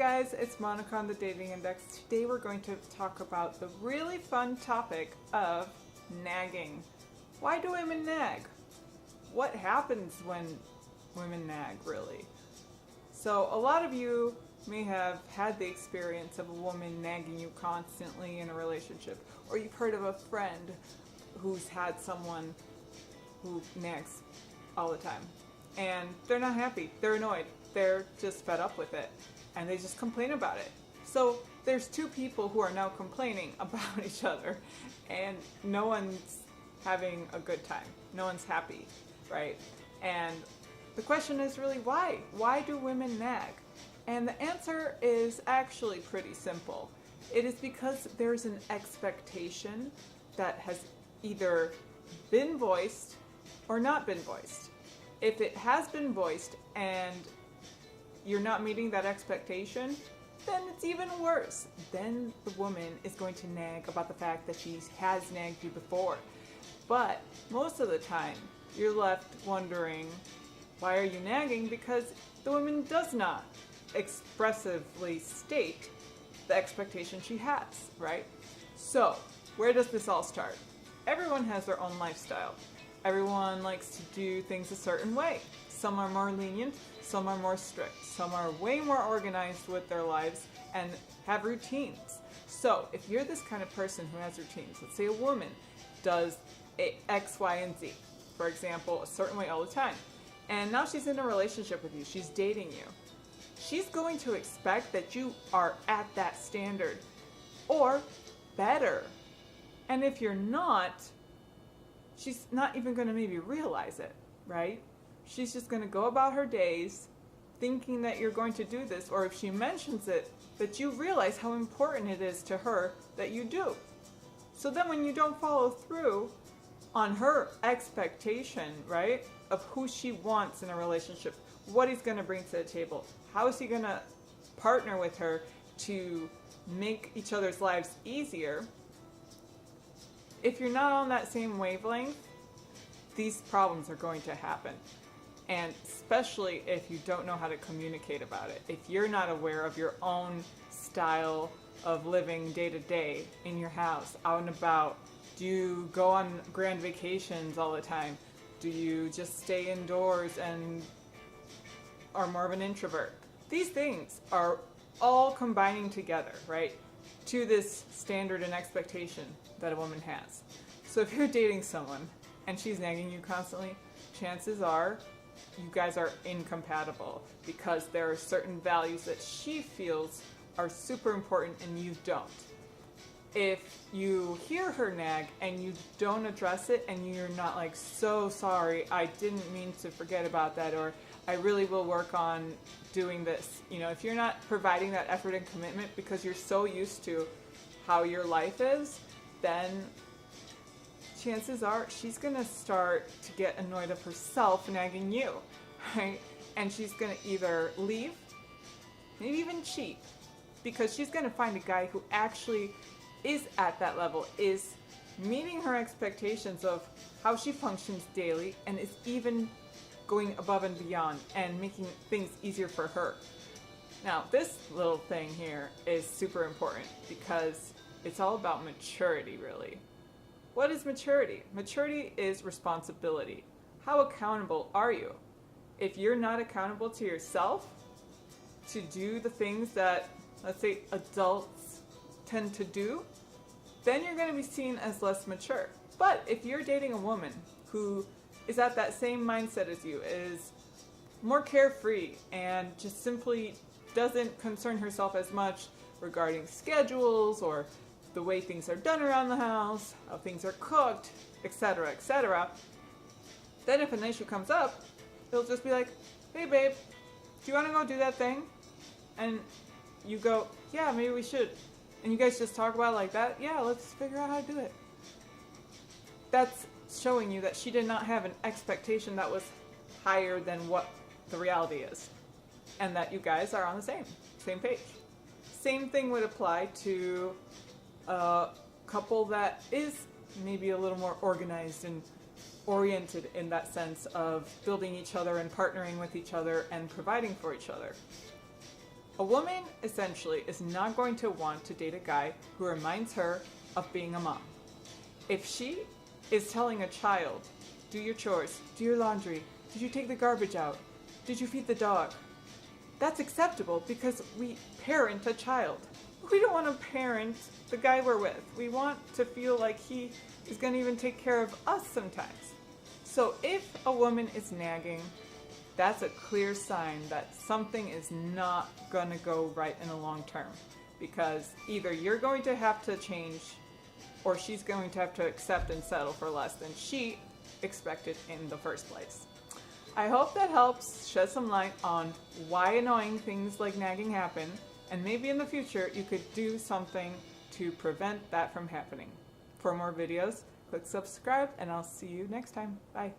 guys, it's Monica on the Dating Index. Today we're going to talk about the really fun topic of nagging. Why do women nag? What happens when women nag, really? So a lot of you may have had the experience of a woman nagging you constantly in a relationship, or you've heard of a friend who's had someone who nags all the time. And they're not happy, they're annoyed, they're just fed up with it, and they just complain about it. So there's two people who are now complaining about each other, and no one's having a good time. No one's happy, right? And the question is really why? Why do women nag? And the answer is actually pretty simple. It is because there's an expectation that has either been voiced or not been voiced. If it has been voiced and you're not meeting that expectation, then it's even worse. Then the woman is going to nag about the fact that she has nagged you before. But most of the time, you're left wondering, why are you nagging? Because the woman does not expressively state the expectation she has, right? So, where does this all start? Everyone has their own lifestyle. Everyone likes to do things a certain way. Some are more lenient, some are more strict, some are way more organized with their lives and have routines. So if you're this kind of person who has routines, let's say a woman does X, Y, and Z, for example, a certain way all the time, and now she's in a relationship with you, she's dating you, she's going to expect that you are at that standard or better. And if you're not, she's not even going to maybe realize it, right? She's just going to go about her days thinking that you're going to do this, or if she mentions it, that you realize how important it is to her that you do. So then when you don't follow through on her expectation, right, of who she wants in a relationship, what he's going to bring to the table, how is he going to partner with her to make each other's lives easier, if you're not on that same wavelength, these problems are going to happen. And especially if you don't know how to communicate about it. If you're not aware of your own style of living day to day in your house, out and about. Do you go on grand vacations all the time? Do you just stay indoors and are more of an introvert? These things are all combining together, right, to this standard and expectation that a woman has. So if you're dating someone and she's nagging you constantly, chances are you guys are incompatible because there are certain values that she feels are super important and you don't. If you hear her nag and you don't address it and you're not like, so sorry, I didn't mean to forget about that, or I really will work on doing this. You know, if you're not providing that effort and commitment because you're so used to how your life is, then chances are she's going to start to get annoyed of herself nagging you, right? And she's going to either leave, maybe even cheat, because she's going to find a guy who actually is at that level, is meeting her expectations of how she functions daily, and is even going above and beyond and making things easier for her. Now, this little thing here is super important because it's all about maturity, really. What is maturity? Maturity is responsibility. How accountable are you? If you're not accountable to yourself to do the things that, let's say, adults tend to do, then you're going to be seen as less mature. But if you're dating a woman who is at that same mindset as you, is more carefree and just simply doesn't concern herself as much regarding schedules or the way things are done around the house, how things are cooked, etc., then if an issue comes up, it'll just be like, hey babe, do you want to go do that thing? And you go, yeah, maybe we should. And you guys just talk about it like that, yeah, let's figure out how to do it. That's showing you that she did not have an expectation that was higher than what the reality is. And that you guys are on the same page. Same thing would apply to a couple that is maybe a little more organized and oriented in that sense of building each other and partnering with each other and providing for each other. A woman essentially is not going to want to date a guy who reminds her of being a mom. If she is telling a child, do your chores, do your laundry, did you take the garbage out, did you feed the dog? That's acceptable because we parent a child. We don't want to parent the guy we're with. We want to feel like he is going to even take care of us sometimes. So if a woman is nagging, that's a clear sign that something is not going to go right in the long term, because either you're going to have to change or she's going to have to accept and settle for less than she expected in the first place. I hope that helps shed some light on why annoying things like nagging happen, and maybe in the future you could do something to prevent that from happening. For more videos, click subscribe and I'll see you next time. Bye.